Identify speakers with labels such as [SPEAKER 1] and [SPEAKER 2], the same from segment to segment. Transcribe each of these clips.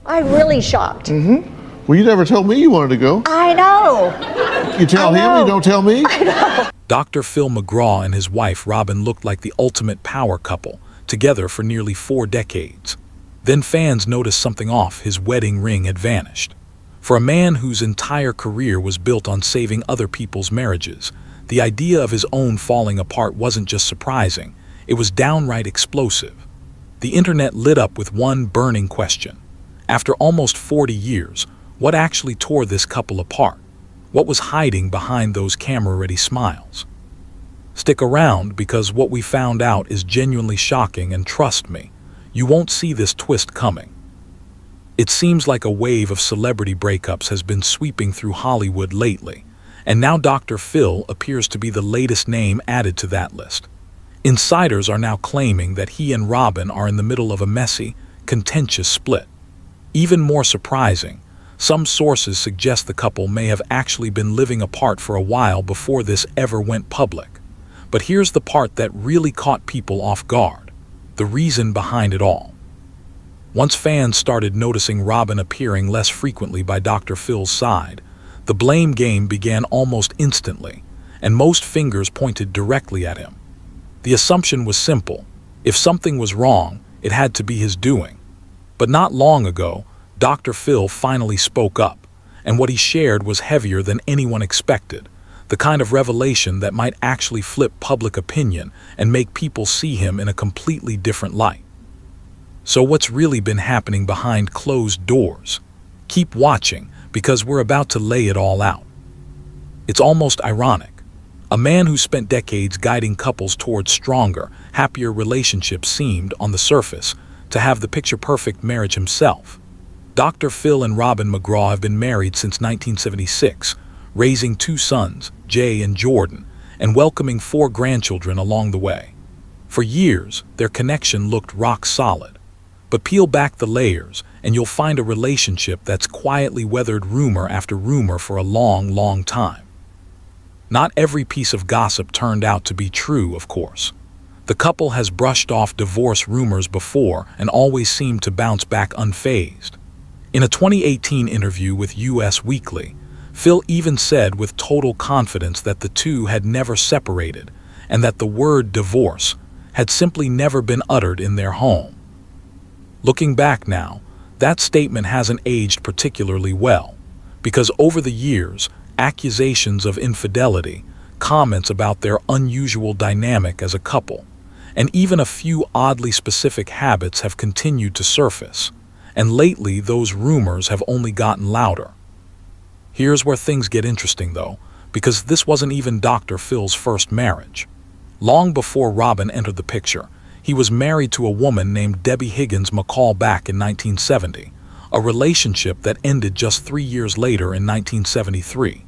[SPEAKER 1] I'm really shocked.
[SPEAKER 2] Well, you never told me you wanted to go.
[SPEAKER 1] I know.
[SPEAKER 2] You tell
[SPEAKER 1] I
[SPEAKER 2] him,
[SPEAKER 1] know.
[SPEAKER 2] you don't tell me?
[SPEAKER 3] Dr. Phil McGraw and his wife Robin looked like the ultimate power couple, together for nearly 4 decades. Then fans noticed something off. His wedding ring had vanished. For a man whose entire career was built on saving other people's marriages, the idea of his own falling apart wasn't just surprising, it was downright explosive. The internet lit up with one burning question. After almost 40 years, what actually tore this couple apart? What was hiding behind those camera-ready smiles? Stick around, because what we found out is genuinely shocking, and trust me, you won't see this twist coming. It seems like a wave of celebrity breakups has been sweeping through Hollywood lately, and now Dr. Phil appears to be the latest name added to that list. Insiders are now claiming that he and Robin are in the middle of a messy, contentious split. Even more surprising, some sources suggest the couple may have actually been living apart for a while before this ever went public. But here's the part that really caught people off guard: the reason behind it all. Once fans started noticing Robin appearing less frequently by Dr. Phil's side, the blame game began almost instantly, and most fingers pointed directly at him. The assumption was simple: if something was wrong, it had to be his doing. But not long ago, Dr. Phil finally spoke up, and what he shared was heavier than anyone expected, the kind of revelation that might actually flip public opinion and make people see him in a completely different light. So what's really been happening behind closed doors? Keep watching, because we're about to lay it all out. It's almost ironic. A man who spent decades guiding couples towards stronger, happier relationships seemed, on the surface, to have the picture-perfect marriage himself. Dr. Phil and Robin McGraw have been married since 1976, raising 2 sons, Jay and Jordan, and welcoming 4 grandchildren along the way. For years, their connection looked rock solid. But peel back the layers, and you'll find a relationship that's quietly weathered rumor after rumor for a long, long time. Not every piece of gossip turned out to be true, of course. The couple has brushed off divorce rumors before and always seemed to bounce back unfazed. In a 2018 interview with US Weekly, Phil even said with total confidence that the two had never separated and that the word divorce had simply never been uttered in their home. Looking back now, that statement hasn't aged particularly well, because over the years, accusations of infidelity, comments about their unusual dynamic as a couple, and even a few oddly specific habits have continued to surface, and lately those rumors have only gotten louder. Here's where things get interesting though, because this wasn't even Dr. Phil's first marriage. Long before Robin entered the picture, he was married to a woman named Debbie Higgins McCall back in 1970, a relationship that ended just 3 years later in 1973.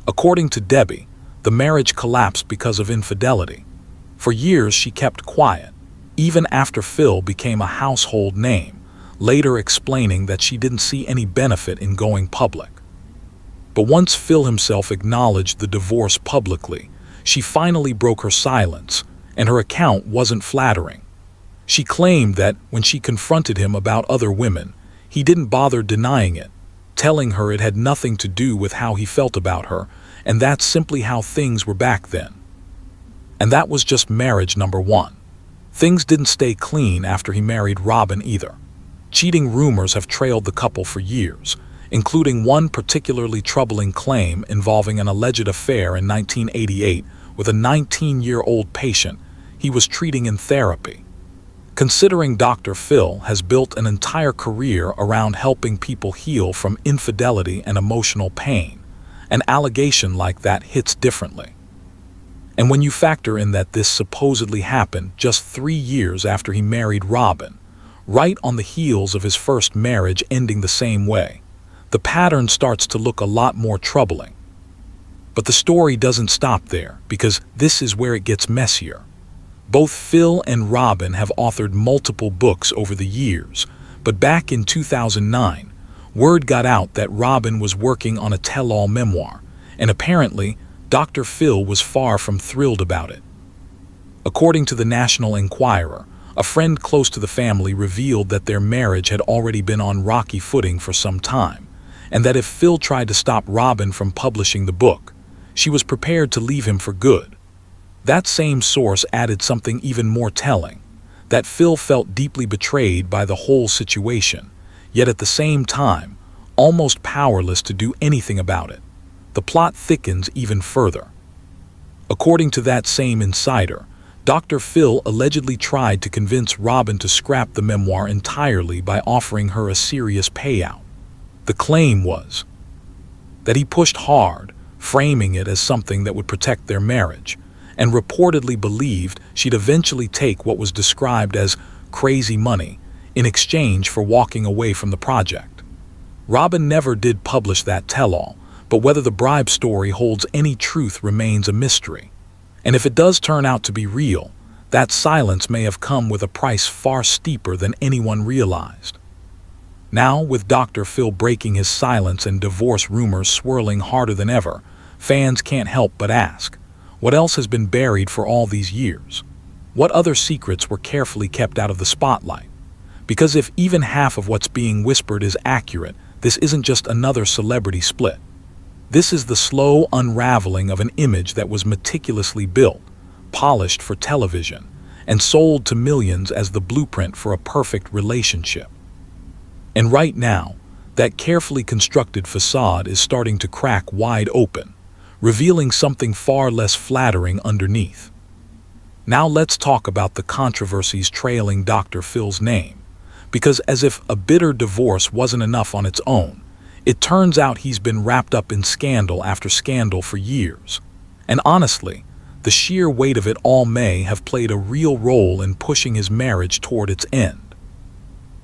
[SPEAKER 3] According to Debbie, the marriage collapsed because of infidelity. For years she kept quiet, even after Phil became a household name, later explaining that she didn't see any benefit in going public. But once Phil himself acknowledged the divorce publicly, she finally broke her silence, and her account wasn't flattering. She claimed that when she confronted him about other women, he didn't bother denying it, telling her it had nothing to do with how he felt about her, and that's simply how things were back then. And that was just marriage number 1. Things didn't stay clean after he married Robin either. Cheating rumors have trailed the couple for years, including one particularly troubling claim involving an alleged affair in 1988 with a 19-year-old patient he was treating in therapy. Considering Dr. Phil has built an entire career around helping people heal from infidelity and emotional pain, an allegation like that hits differently. And when you factor in that this supposedly happened just 3 years after he married Robin, right on the heels of his first marriage ending the same way, the pattern starts to look a lot more troubling. But the story doesn't stop there, because this is where it gets messier. Both Phil and Robin have authored multiple books over the years, but back in 2009, word got out that Robin was working on a tell-all memoir, and apparently, Dr. Phil was far from thrilled about it. According to the National Enquirer, a friend close to the family revealed that their marriage had already been on rocky footing for some time, and that if Phil tried to stop Robin from publishing the book, she was prepared to leave him for good. That same source added something even more telling, that Phil felt deeply betrayed by the whole situation, yet at the same time, almost powerless to do anything about it. The plot thickens even further. According to that same insider, Dr. Phil allegedly tried to convince Robin to scrap the memoir entirely by offering her a serious payout. The claim was that he pushed hard, framing it as something that would protect their marriage, and reportedly believed she'd eventually take what was described as crazy money in exchange for walking away from the project. Robin never did publish that tell-all, but whether the bribe story holds any truth remains a mystery. And if it does turn out to be real, that silence may have come with a price far steeper than anyone realized. Now, with Dr. Phil breaking his silence and divorce rumors swirling harder than ever, fans can't help but ask, what else has been buried for all these years? What other secrets were carefully kept out of the spotlight? Because if even half of what's being whispered is accurate, this isn't just another celebrity split. This is the slow unraveling of an image that was meticulously built, polished for television, and sold to millions as the blueprint for a perfect relationship. And right now, that carefully constructed facade is starting to crack wide open, revealing something far less flattering underneath. Now let's talk about the controversies trailing Dr. Phil's name, because as if a bitter divorce wasn't enough on its own, it turns out he's been wrapped up in scandal after scandal for years. And honestly, the sheer weight of it all may have played a real role in pushing his marriage toward its end.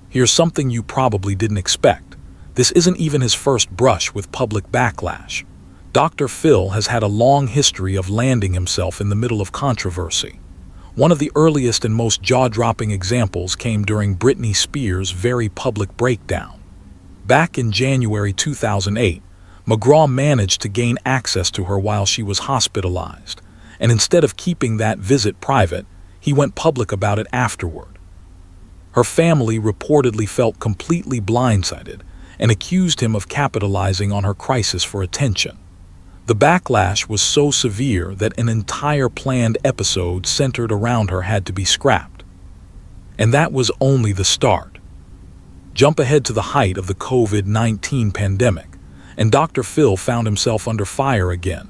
[SPEAKER 3] Here's something you probably didn't expect. This isn't even his first brush with public backlash. Dr. Phil has had a long history of landing himself in the middle of controversy. One of the earliest and most jaw-dropping examples came during Britney Spears' very public breakdown. Back in January 2008, McGraw managed to gain access to her while she was hospitalized, and instead of keeping that visit private, he went public about it afterward. Her family reportedly felt completely blindsided and accused him of capitalizing on her crisis for attention. The backlash was so severe that an entire planned episode centered around her had to be scrapped. And that was only the start. Jump ahead to the height of the COVID-19 pandemic, and Dr. Phil found himself under fire again.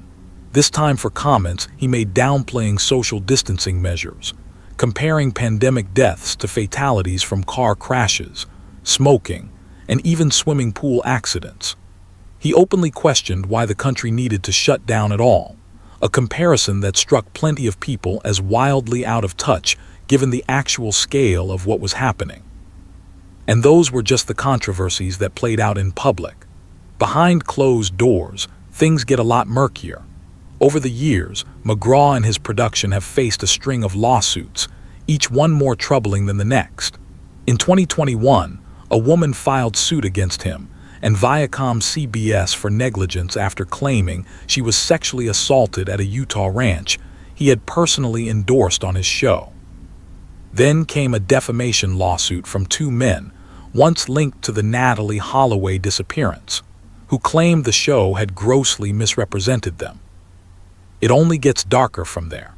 [SPEAKER 3] This time for comments he made downplaying social distancing measures, comparing pandemic deaths to fatalities from car crashes, smoking, and even swimming pool accidents. He openly questioned why the country needed to shut down at all, a comparison that struck plenty of people as wildly out of touch given the actual scale of what was happening. And those were just the controversies that played out in public. Behind closed doors, things get a lot murkier. Over the years, McGraw and his production have faced a string of lawsuits, each one more troubling than the next. In 2021, a woman filed suit against him and Viacom-CBS for negligence after claiming she was sexually assaulted at a Utah ranch he had personally endorsed on his show. Then came a defamation lawsuit from two men, once linked to the Natalee Holloway disappearance, who claimed the show had grossly misrepresented them. It only gets darker from there.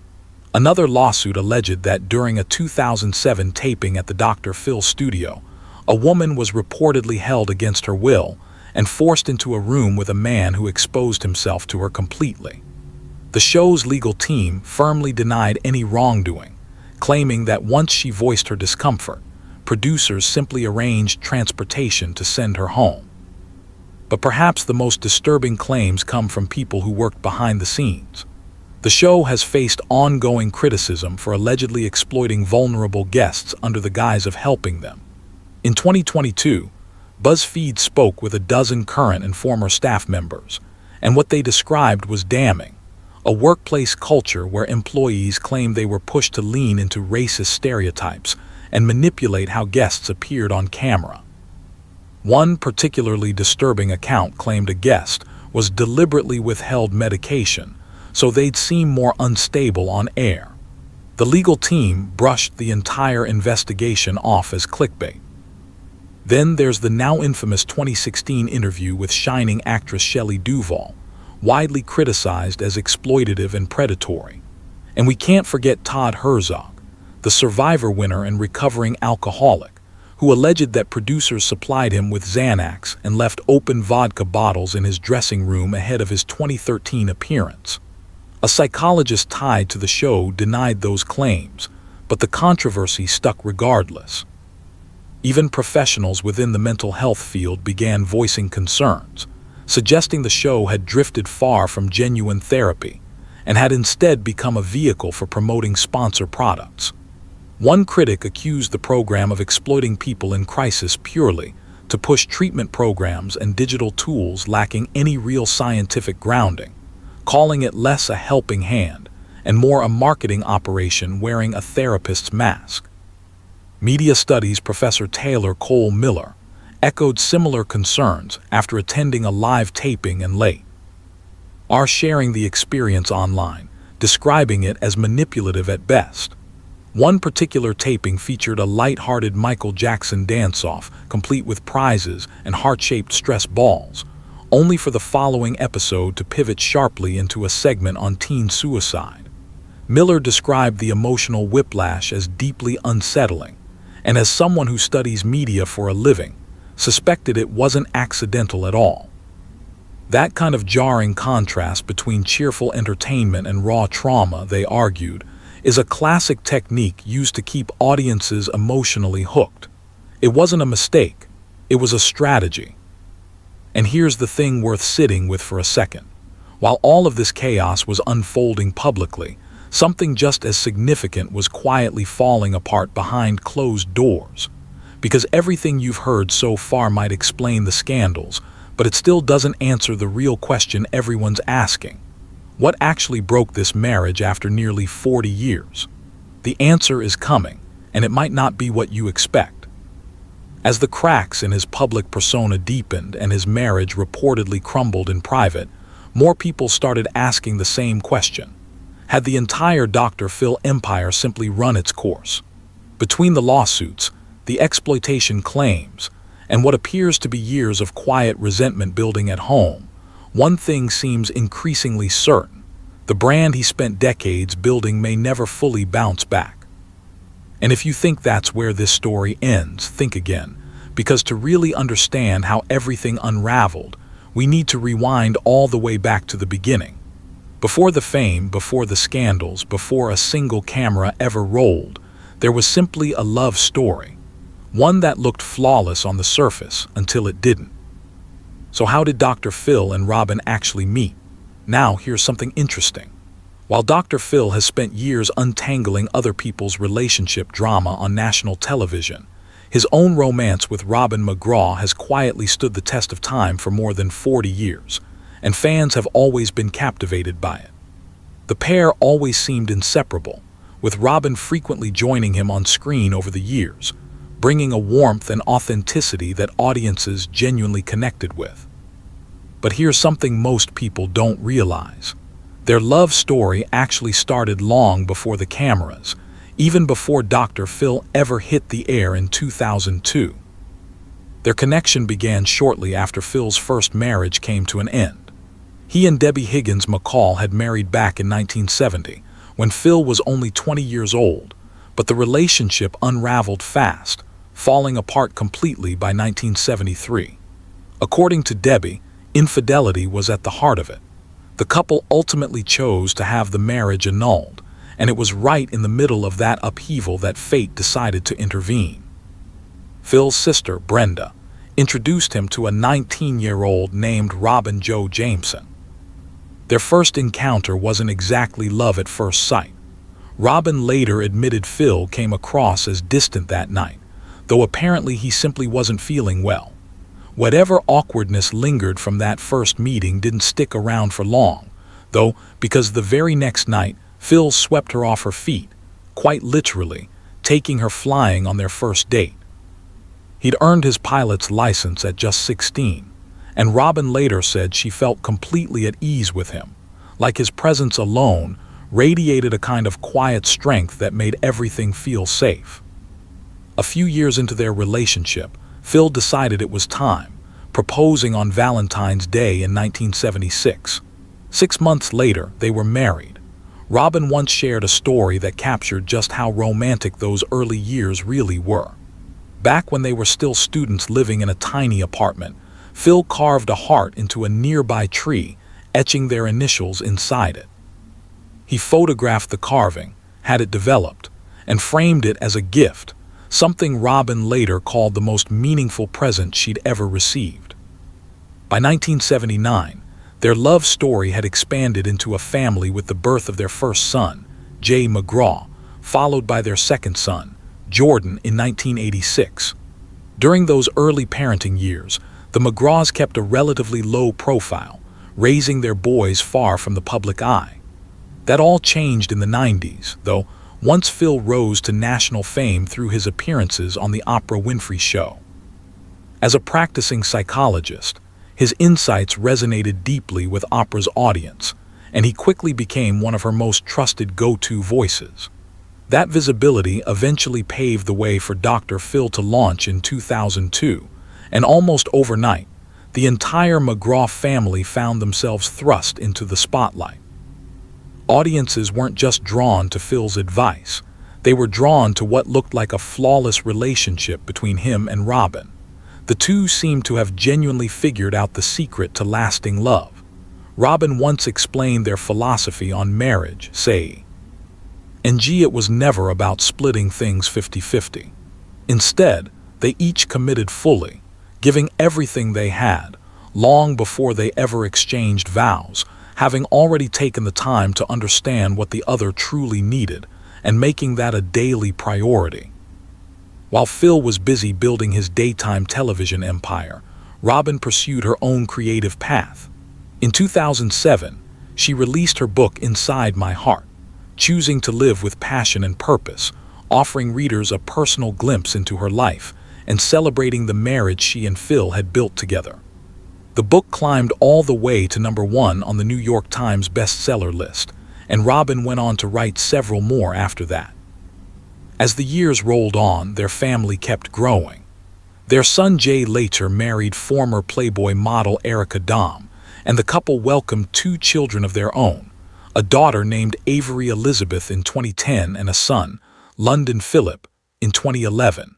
[SPEAKER 3] Another lawsuit alleged that during a 2007 taping at the Dr. Phil studio, a woman was reportedly held against her will and forced into a room with a man who exposed himself to her completely. The show's legal team firmly denied any wrongdoing, claiming that once she voiced her discomfort, producers simply arranged transportation to send her home. But perhaps the most disturbing claims come from people who worked behind the scenes. The show has faced ongoing criticism for allegedly exploiting vulnerable guests under the guise of helping them. In 2022, BuzzFeed spoke with a dozen current and former staff members, and what they described was damning: a workplace culture where employees claimed they were pushed to lean into racist stereotypes and manipulate how guests appeared on camera. One particularly disturbing account claimed a guest was deliberately withheld medication so they'd seem more unstable on air. The legal team brushed the entire investigation off as clickbait. Then there's the now infamous 2016 interview with shining actress Shelley Duvall, widely criticized as exploitative and predatory. And we can't forget Todd Herzog, the Survivor winner and recovering alcoholic, who alleged that producers supplied him with Xanax and left open vodka bottles in his dressing room ahead of his 2013 appearance. A psychologist tied to the show denied those claims, but the controversy stuck regardless. Even professionals within the mental health field began voicing concerns, suggesting the show had drifted far from genuine therapy and had instead become a vehicle for promoting sponsor products. One critic accused the program of exploiting people in crisis purely to push treatment programs and digital tools lacking any real scientific grounding, calling it less a helping hand and more a marketing operation wearing a therapist's mask. Media studies professor Taylor Cole Miller echoed similar concerns after attending a live taping and late are sharing the experience online, describing it as manipulative at best. One particular taping featured a light-hearted Michael Jackson dance-off, complete with prizes and heart-shaped stress balls, only for the following episode to pivot sharply into a segment on teen suicide. Miller described the emotional whiplash as deeply unsettling, and as someone who studies media for a living, suspected it wasn't accidental at all. That kind of jarring contrast between cheerful entertainment and raw trauma, they argued, is a classic technique used to keep audiences emotionally hooked. It wasn't a mistake, it was a strategy. And here's the thing worth sitting with for a second. While all of this chaos was unfolding publicly, something just as significant was quietly falling apart behind closed doors. Because everything you've heard so far might explain the scandals, but it still doesn't answer the real question everyone's asking. What actually broke this marriage after nearly 40 years? The answer is coming, and it might not be what you expect. As the cracks in his public persona deepened and his marriage reportedly crumbled in private, more people started asking the same question. Had the entire Dr. Phil empire simply run its course? Between the lawsuits, the exploitation claims, and what appears to be years of quiet resentment building at home, one thing seems increasingly certain. The brand he spent decades building may never fully bounce back. And if you think that's where this story ends, think again, because to really understand how everything unraveled, we need to rewind all the way back to the beginning. Before the fame, before the scandals, before a single camera ever rolled, there was simply a love story. One that looked flawless on the surface until it didn't. So how did Dr. Phil and Robin actually meet? Now here's something interesting. While Dr. Phil has spent years untangling other people's relationship drama on national television, his own romance with Robin McGraw has quietly stood the test of time for more than 40 years, and fans have always been captivated by it. The pair always seemed inseparable, with Robin frequently joining him on screen over the years, bringing a warmth and authenticity that audiences genuinely connected with. But here's something most people don't realize. Their love story actually started long before the cameras, even before Dr. Phil ever hit the air in 2002. Their connection began shortly after Phil's first marriage came to an end. He and Debbie Higgins McCall had married back in 1970, when Phil was only 20 years old, but the relationship unraveled fast, falling apart completely by 1973. According to Debbie, infidelity was at the heart of it. The couple ultimately chose to have the marriage annulled, and it was right in the middle of that upheaval that fate decided to intervene. Phil's sister, Brenda, introduced him to a 19-year-old named Robin Jo Jameson. Their first encounter wasn't exactly love at first sight. Robin later admitted Phil came across as distant that night, though apparently he simply wasn't feeling well. Whatever awkwardness lingered from that first meeting didn't stick around for long, though, because the very next night, Phil swept her off her feet, quite literally, taking her flying on their first date. He'd earned his pilot's license at just 16, and Robin later said she felt completely at ease with him. Like his presence alone radiated a kind of quiet strength that made everything feel safe. A few years into their relationship, Phil decided it was time, proposing on Valentine's Day in 1976. 6 months later, they were married. Robin once shared a story that captured just how romantic those early years really were. Back when they were still students living in a tiny apartment, Phil carved a heart into a nearby tree, etching their initials inside it. He photographed the carving, had it developed, and framed it as a gift, something Robin later called the most meaningful present she'd ever received. By 1979, their love story had expanded into a family with the birth of their first son, Jay McGraw, followed by their second son, Jordan, in 1986. During those early parenting years, the McGraws kept a relatively low profile, raising their boys far from the public eye. That all changed in the 90s, though, once Phil rose to national fame through his appearances on the Oprah Winfrey Show. As a practicing psychologist, his insights resonated deeply with Oprah's audience, and he quickly became one of her most trusted go-to voices. That visibility eventually paved the way for Dr. Phil to launch in 2002, and almost overnight, the entire McGraw family found themselves thrust into the spotlight. Audiences weren't just drawn to Phil's advice, they were drawn to what looked like a flawless relationship between him and Robin. The two seemed to have genuinely figured out the secret to lasting love. Robin once explained their philosophy on marriage, saying, it was never about splitting things 50-50. Instead, they each committed fully, giving everything they had, long before they ever exchanged vows, having already taken the time to understand what the other truly needed, and making that a daily priority. While Phil was busy building his daytime television empire, Robin pursued her own creative path. In 2007, she released her book Inside My Heart, choosing to live with passion and purpose, offering readers a personal glimpse into her life and celebrating the marriage she and Phil had built together. The book climbed all the way to #1 on the New York Times bestseller list, and Robin went on to write several more after that. As the years rolled on, their family kept growing. Their son Jay later married former Playboy model Erica Dahm, and the couple welcomed 2 children of their own, a daughter named Avery Elizabeth in 2010 and a son, London Phillip, in 2011.